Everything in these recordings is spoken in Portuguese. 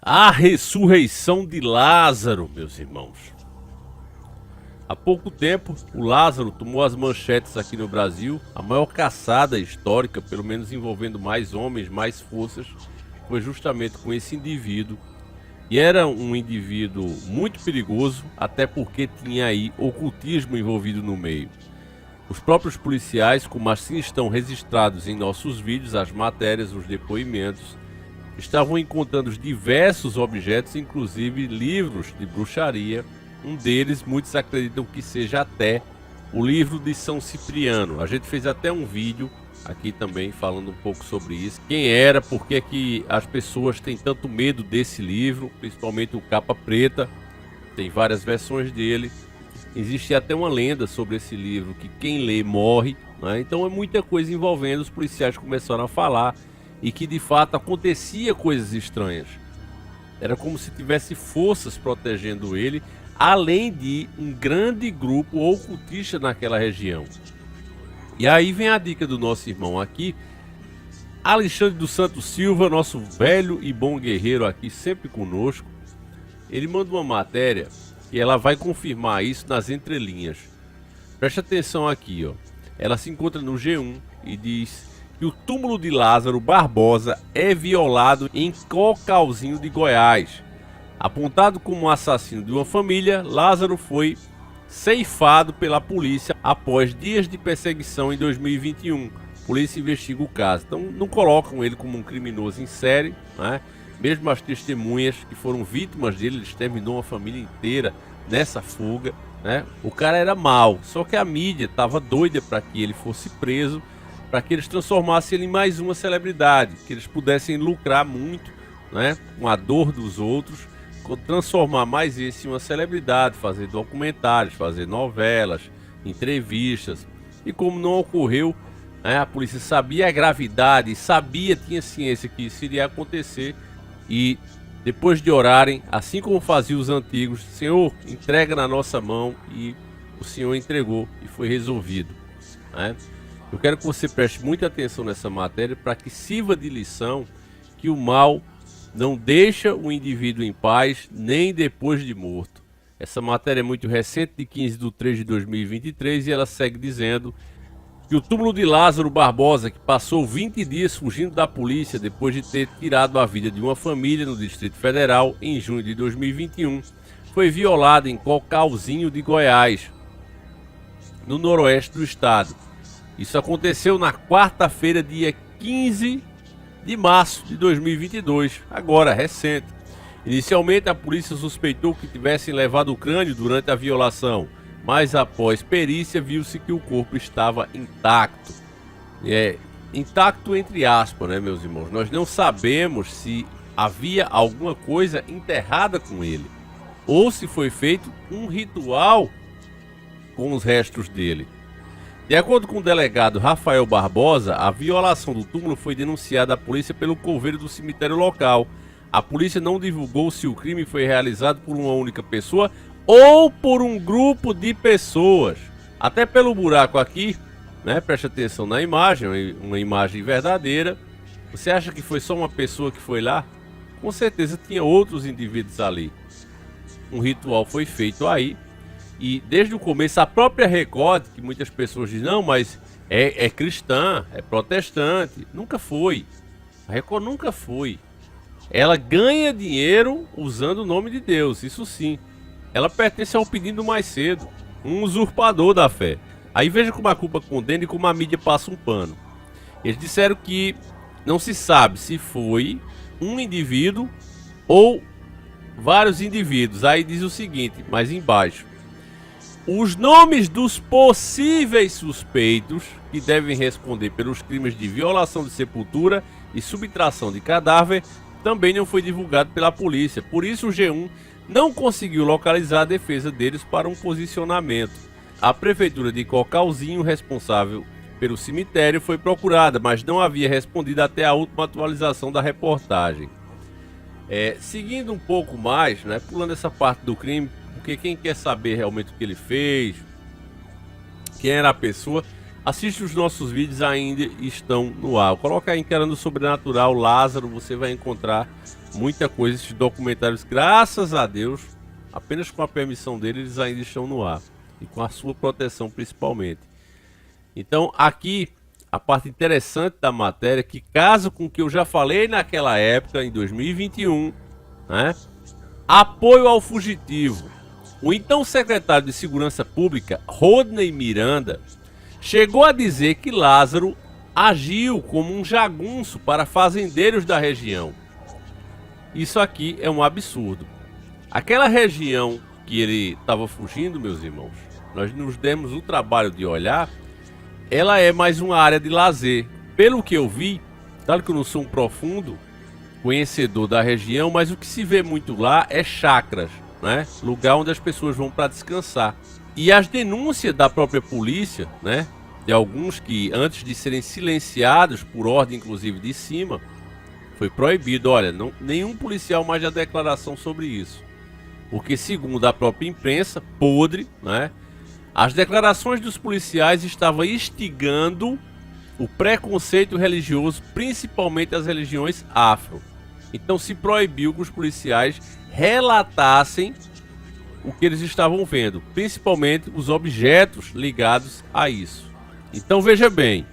A ressurreição de Lázaro, meus irmãos. Há pouco tempo, o Lázaro tomou as manchetes aqui no Brasil. A maior caçada histórica, pelo menos envolvendo mais homens, mais forças, foi justamente com esse indivíduo. E era um indivíduo muito perigoso, até porque tinha aí ocultismo envolvido no meio. Os próprios policiais, como assim estão registrados em nossos vídeos, as matérias, os depoimentos, estavam encontrando diversos objetos, inclusive livros de bruxaria. Um deles, muitos acreditam que seja até o livro de São Cipriano. A gente fez até um vídeo aqui também falando um pouco sobre isso. Quem era, por que que as pessoas têm tanto medo desse livro, principalmente o capa preta. Tem várias versões dele. Existe até uma lenda sobre esse livro, que quem lê morre, né? Então é muita coisa envolvendo. Os policiais começaram a falar e que de fato acontecia coisas estranhas. Era como se tivesse forças protegendo ele, além de um grande grupo ocultista naquela região. E aí vem a dica do nosso irmão aqui, Alexandre dos Santos Silva, nosso velho e bom guerreiro aqui, sempre conosco. Ele manda uma matéria e ela vai confirmar isso nas entrelinhas. Preste atenção aqui, ó. Ela se encontra no G1 e diz que o túmulo de Lázaro Barbosa é violado em Cocalzinho de Goiás. Apontado como assassino de uma família, Lázaro foi ceifado pela polícia após dias de perseguição em 2021. A polícia investiga o caso. Então não colocam ele como um criminoso em série, né? Mesmo as testemunhas que foram vítimas dele, ele exterminou uma família inteira nessa fuga, né? O cara era mau, só que a mídia estava doida para que ele fosse preso, para que eles transformassem ele em mais uma celebridade, que eles pudessem lucrar muito, né, com a dor dos outros, transformar mais esse em uma celebridade, fazer documentários, fazer novelas, entrevistas. E como não ocorreu, né, a polícia sabia a gravidade, sabia, tinha ciência que isso iria acontecer, e depois de orarem, assim como faziam os antigos, Senhor, entrega na nossa mão, e o Senhor entregou e foi resolvido, né? Eu quero que você preste muita atenção nessa matéria para que sirva de lição que o mal não deixa o indivíduo em paz nem depois de morto. Essa matéria é muito recente, de 15/3/2023, e ela segue dizendo que o túmulo de Lázaro Barbosa, que passou 20 dias fugindo da polícia depois de ter tirado a vida de uma família no Distrito Federal em junho de 2021, foi violado em Cocalzinho de Goiás, no noroeste do estado. Isso aconteceu na quarta-feira, dia 15 de março de 2022, agora, recente. Inicialmente, a polícia suspeitou que tivessem levado o crânio durante a violação, mas após perícia, viu-se que o corpo estava intacto. Intacto entre aspas, né, meus irmãos? Nós não sabemos se havia alguma coisa enterrada com ele, ou se foi feito um ritual com os restos dele. De acordo com o delegado Rafael Barbosa, a violação do túmulo foi denunciada à polícia pelo coveiro do cemitério local. A polícia não divulgou se o crime foi realizado por uma única pessoa ou por um grupo de pessoas. Até pelo buraco aqui, né? Preste atenção na imagem, uma imagem verdadeira. Você acha que foi só uma pessoa que foi lá? Com certeza tinha outros indivíduos ali. Um ritual foi feito aí. E desde o começo, a própria Record, que muitas pessoas dizem, não, mas é cristã, é protestante. Nunca foi. A Record nunca foi. Ela ganha dinheiro usando o nome de Deus, isso sim. Ela pertence ao pedido mais cedo, um usurpador da fé. Aí veja como a culpa condena e como a mídia passa um pano. Eles disseram que não se sabe se foi um indivíduo ou vários indivíduos. Aí diz o seguinte, mais embaixo: os nomes dos possíveis suspeitos que devem responder pelos crimes de violação de sepultura e subtração de cadáver também não foi divulgado pela polícia. Por isso o G1 não conseguiu localizar a defesa deles para um posicionamento. A prefeitura de Cocalzinho, responsável pelo cemitério, foi procurada, mas não havia respondido até a última atualização da reportagem. Seguindo um pouco mais, né, pulando essa parte do crime, porque quem quer saber realmente o que ele fez, quem era a pessoa, Assiste os nossos vídeos, ainda estão no ar. Coloca aí Encarando o Sobrenatural Lázaro, você vai encontrar muita coisa. Esses documentários, graças a Deus, apenas com a permissão dele, eles ainda estão no ar. E com a sua proteção principalmente. Então aqui, a parte interessante da matéria, que casa com o que eu já falei naquela época, em 2021, né? Apoio ao fugitivo. O então secretário de Segurança Pública, Rodney Miranda, chegou a dizer que Lázaro agiu como um jagunço para fazendeiros da região. Isso aqui é um absurdo. Aquela região que ele estava fugindo, meus irmãos, nós nos demos o trabalho de olhar, ela é mais uma área de lazer. Pelo que eu vi, claro que eu não sou um profundo conhecedor da região, mas o que se vê muito lá é chácaras, né? Lugar onde as pessoas vão para descansar. E as denúncias da própria polícia, né? De alguns que, antes de serem silenciados, por ordem inclusive de cima, foi proibido. Olha, nenhum policial mais dá declaração sobre isso. Porque, segundo a própria imprensa, podre, né? As declarações dos policiais estavam instigando o preconceito religioso, principalmente as religiões afro. Então se proibiu que os policiais relatassem o que eles estavam vendo, principalmente os objetos ligados a isso. Então veja bem,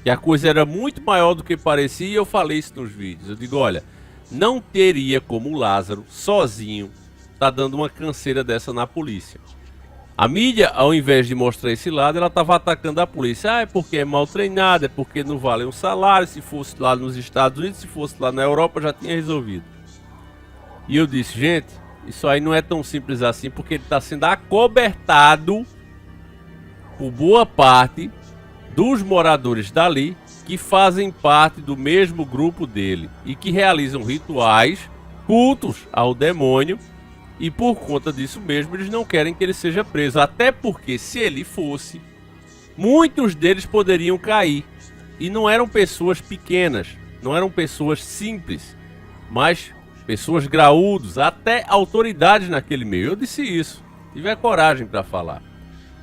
que a coisa era muito maior do que parecia, e eu falei isso nos vídeos. Eu digo, olha, não teria como o Lázaro, sozinho, tá dando uma canseira dessa na polícia. A mídia, ao invés de mostrar esse lado, ela estava atacando a polícia. Ah, é porque é mal treinada, é porque não vale um salário. Se fosse lá nos Estados Unidos, se fosse lá na Europa, já tinha resolvido. E eu disse, gente, isso aí não é tão simples assim, porque ele está sendo acobertado por boa parte dos moradores dali, que fazem parte do mesmo grupo dele e que realizam rituais, cultos ao demônio. E por conta disso mesmo, eles não querem que ele seja preso. Até porque, se ele fosse, muitos deles poderiam cair. E não eram pessoas pequenas, não eram pessoas simples, mas pessoas graúdos, até autoridades naquele meio. Eu disse isso, tive a coragem para falar.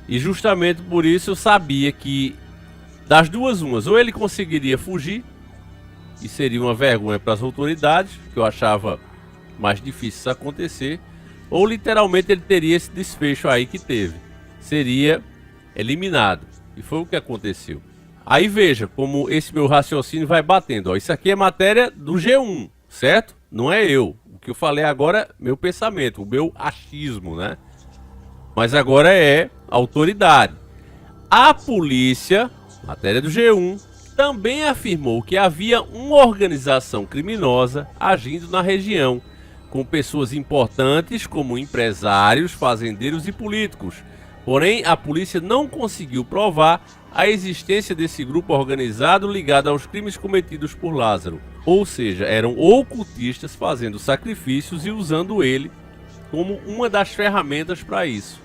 E justamente por isso eu sabia que, das duas umas, ou ele conseguiria fugir, e seria uma vergonha para as autoridades, que eu achava mais difícil isso acontecer, ou literalmente ele teria esse desfecho aí que teve, seria eliminado. E foi o que aconteceu. Aí veja como esse meu raciocínio vai batendo. Ó, isso aqui é matéria do G1, certo? Não é eu. O que eu falei agora é meu pensamento, o meu achismo, né? Mas agora é autoridade. A polícia, matéria do G1, também afirmou que havia uma organização criminosa agindo na região, com pessoas importantes como empresários, fazendeiros e políticos. Porém, a polícia não conseguiu provar a existência desse grupo organizado ligado aos crimes cometidos por Lázaro. Ou seja, eram ocultistas fazendo sacrifícios e usando ele como uma das ferramentas para isso.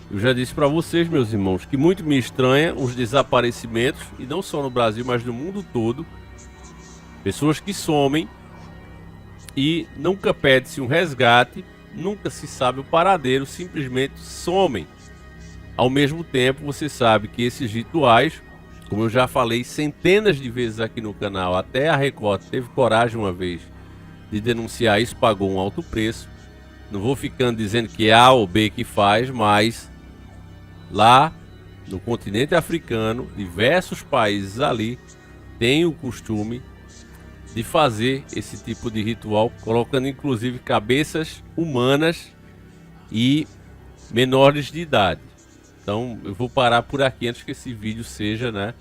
Eu já disse para vocês, meus irmãos, que muito me estranha os desaparecimentos, e não só no Brasil, mas no mundo todo. Pessoas que somem e nunca pede-se um resgate, nunca se sabe o paradeiro, simplesmente somem. Ao mesmo tempo, você sabe que esses rituais, como eu já falei centenas de vezes aqui no canal, até a Record teve coragem uma vez de denunciar isso, pagou um alto preço. Não vou ficando dizendo que é A ou B que faz, mas lá no continente africano, diversos países ali têm o costume de fazer esse tipo de ritual, colocando inclusive cabeças humanas e menores de idade. Então eu vou parar por aqui antes que esse vídeo seja, né,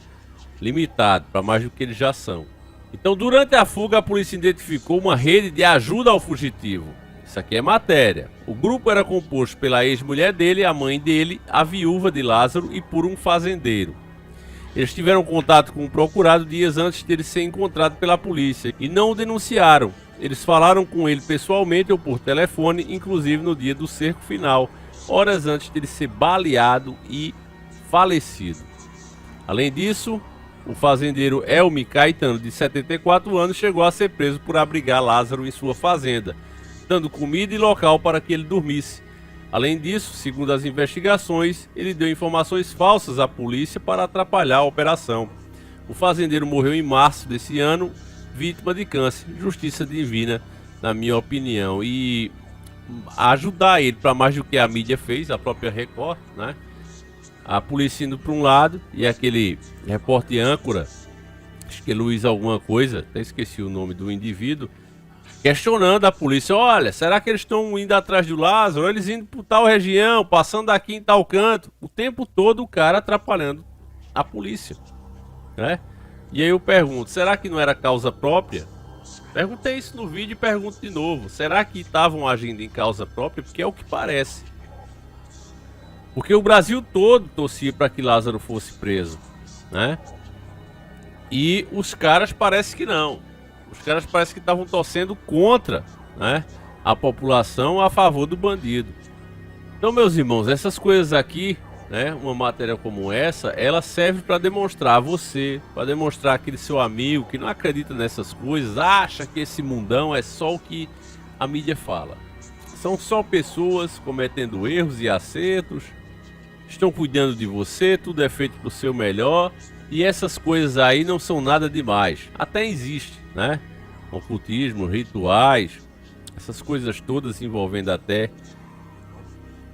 limitado para mais do que eles já são. Então, durante a fuga, a polícia identificou uma rede de ajuda ao fugitivo. Isso aqui é matéria. O grupo era composto pela ex-mulher dele, a mãe dele, a viúva de Lázaro e por um fazendeiro. Eles tiveram contato com o procurado dias antes de ele ser encontrado pela polícia e não o denunciaram. Eles falaram com ele pessoalmente ou por telefone, inclusive no dia do cerco final, horas antes de ele ser baleado e falecido. Além disso, o fazendeiro Elmi Caetano, de 74 anos, chegou a ser preso por abrigar Lázaro em sua fazenda, dando comida e local para que ele dormisse. Além disso, segundo as investigações, ele deu informações falsas à polícia para atrapalhar a operação. O fazendeiro morreu em março desse ano, vítima de câncer. Justiça divina, na minha opinião. E ajudar ele para mais do que a mídia fez, a própria Record, né? A polícia indo para um lado e aquele repórter âncora, acho que é Luiz alguma coisa, até esqueci o nome do indivíduo, questionando a polícia: olha, será que eles estão indo atrás do Lázaro? Eles indo por tal região, passando aqui em tal canto. O tempo todo o cara atrapalhando a polícia, né? E aí eu pergunto, será que não era causa própria? Perguntei isso no vídeo e pergunto de novo. Será que estavam agindo em causa própria? Porque é o que parece. Porque o Brasil todo torcia para que Lázaro fosse preso, né? E os caras parece que não. Os caras parece que estavam torcendo contra, né, a população a favor do bandido. Então, meus irmãos, essas coisas aqui, né, uma matéria como essa, ela serve para demonstrar a você, para demonstrar aquele seu amigo que não acredita nessas coisas, acha que esse mundão é só o que a mídia fala. São só pessoas cometendo erros e acertos, estão cuidando de você, tudo é feito para o seu melhor. E essas coisas aí não são nada demais. Até existe, né? Ocultismo, rituais, essas coisas todas envolvendo até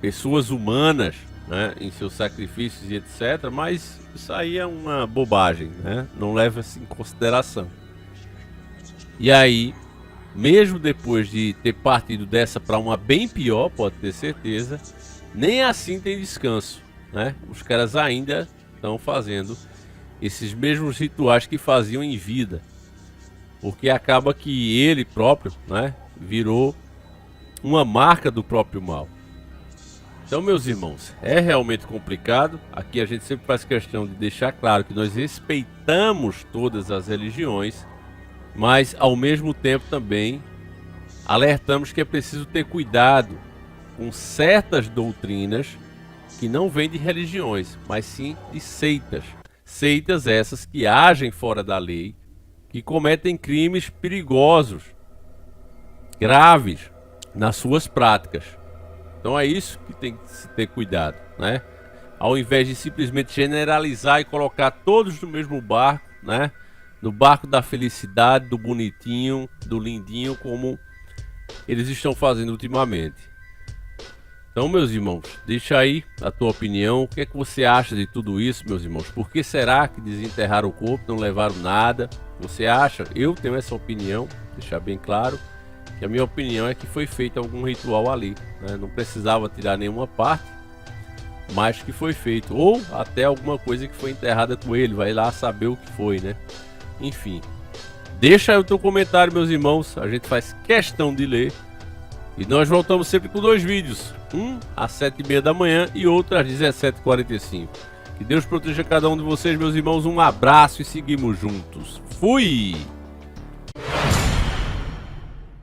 pessoas humanas, né, em seus sacrifícios e etc. Mas isso aí é uma bobagem, né? Não leva-se em consideração. E aí, mesmo depois de ter partido dessa para uma bem pior, pode ter certeza, nem assim tem descanso, né? Os caras ainda estão fazendo esses mesmos rituais que faziam em vida, porque acaba que ele próprio, né, virou uma marca do próprio mal. Então, meus irmãos, é realmente complicado. Aqui a gente sempre faz questão de deixar claro que nós respeitamos todas as religiões, mas ao mesmo tempo também alertamos que é preciso ter cuidado com certas doutrinas que não vêm de religiões, mas sim de seitas. Seitas essas que agem fora da lei, que cometem crimes perigosos, graves nas suas práticas. Então é isso que tem que se ter cuidado, né? Ao invés de simplesmente generalizar e colocar todos no mesmo barco, né? No barco da felicidade, do bonitinho, do lindinho, como eles estão fazendo ultimamente. Então, meus irmãos, deixa aí a tua opinião. O que é que você acha de tudo isso, meus irmãos? Por que será que desenterraram o corpo, não levaram nada? Você acha? Eu tenho essa opinião, deixar bem claro, que a minha opinião é que foi feito algum ritual ali, né? Não precisava tirar nenhuma parte, mas que foi feito. Ou até alguma coisa que foi enterrada com ele, vai lá saber o que foi, né? Enfim, deixa aí o teu comentário, meus irmãos, a gente faz questão de ler. E nós voltamos sempre com 2 vídeos, um às 7h30 da manhã e outro às 17h45. Que Deus proteja cada um de vocês, meus irmãos, um abraço e seguimos juntos. Fui!